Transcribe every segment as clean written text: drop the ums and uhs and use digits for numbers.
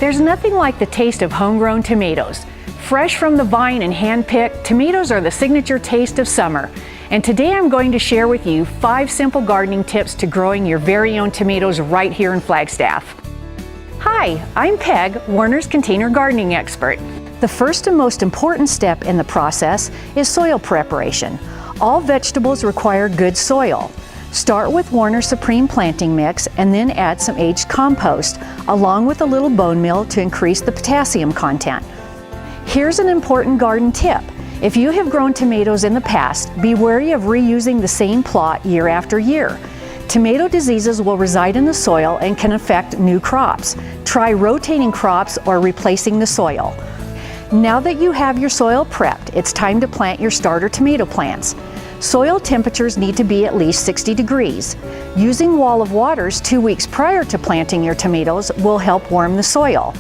There's nothing like the taste of homegrown tomatoes. Fresh from the vine and hand-picked, tomatoes are the signature taste of summer. And today I'm going to share with you 5 simple gardening tips to growing your very own tomatoes right here in Flagstaff. Hi, I'm Peg, Warner's container gardening expert. The first and most important step in the process is soil preparation. All vegetables require good soil. Start with Warner Supreme planting mix and then add some aged compost, along with a little bone meal to increase the potassium content. Here's an important garden tip. If you have grown tomatoes in the past, be wary of reusing the same plot year after year. Tomato diseases will reside in the soil and can affect new crops. Try rotating crops or replacing the soil. Now that you have your soil prepped, it's time to plant your starter tomato plants. Soil temperatures need to be at least 60 degrees. Using wall of waters 2 weeks prior to planting your tomatoes will help warm the soil.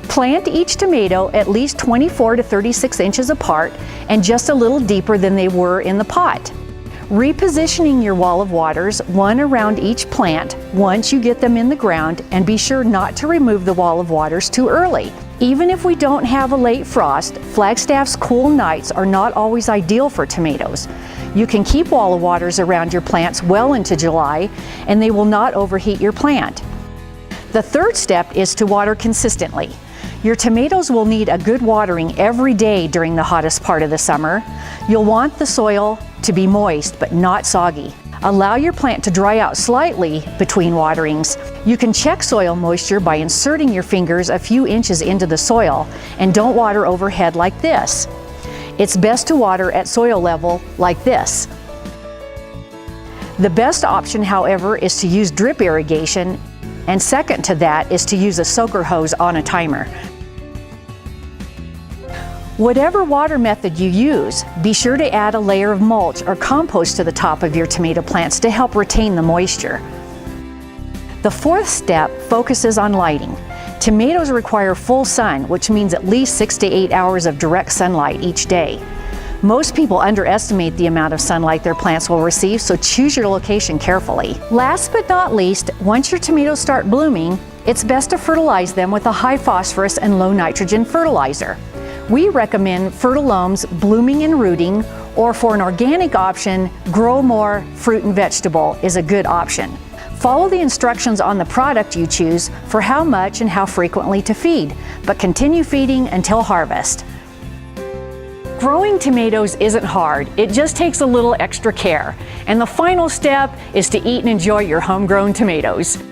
Plant each tomato at least 24 to 36 inches apart and just a little deeper than they were in the pot. Repositioning your wall of waters, one around each plant, once you get them in the ground, and be sure not to remove the wall of waters too early. Even if we don't have a late frost, Flagstaff's cool nights are not always ideal for tomatoes. You can keep wall of waters around your plants well into July, and they will not overheat your plant. The third step is to water consistently. Your tomatoes will need a good watering every day during the hottest part of the summer. You'll want the soil to be moist but not soggy. Allow your plant to dry out slightly between waterings. You can check soil moisture by inserting your fingers a few inches into the soil, and don't water overhead like this. It's best to water at soil level like this. The best option, however, is to use drip irrigation, and second to that is to use a soaker hose on a timer. Whatever water method you use, be sure to add a layer of mulch or compost to the top of your tomato plants to help retain the moisture. The fourth step focuses on lighting. Tomatoes require full sun, which means at least 6 to 8 hours of direct sunlight each day. Most people underestimate the amount of sunlight their plants will receive, so choose your location carefully. Last but not least, once your tomatoes start blooming, it's best to fertilize them with a high phosphorus and low nitrogen fertilizer. We recommend Fertilome's Blooming and Rooting, or for an organic option, Grow More Fruit and Vegetable is a good option. Follow the instructions on the product you choose for how much and how frequently to feed, but continue feeding until harvest. Growing tomatoes isn't hard, it just takes a little extra care. And the final step is to eat and enjoy your homegrown tomatoes.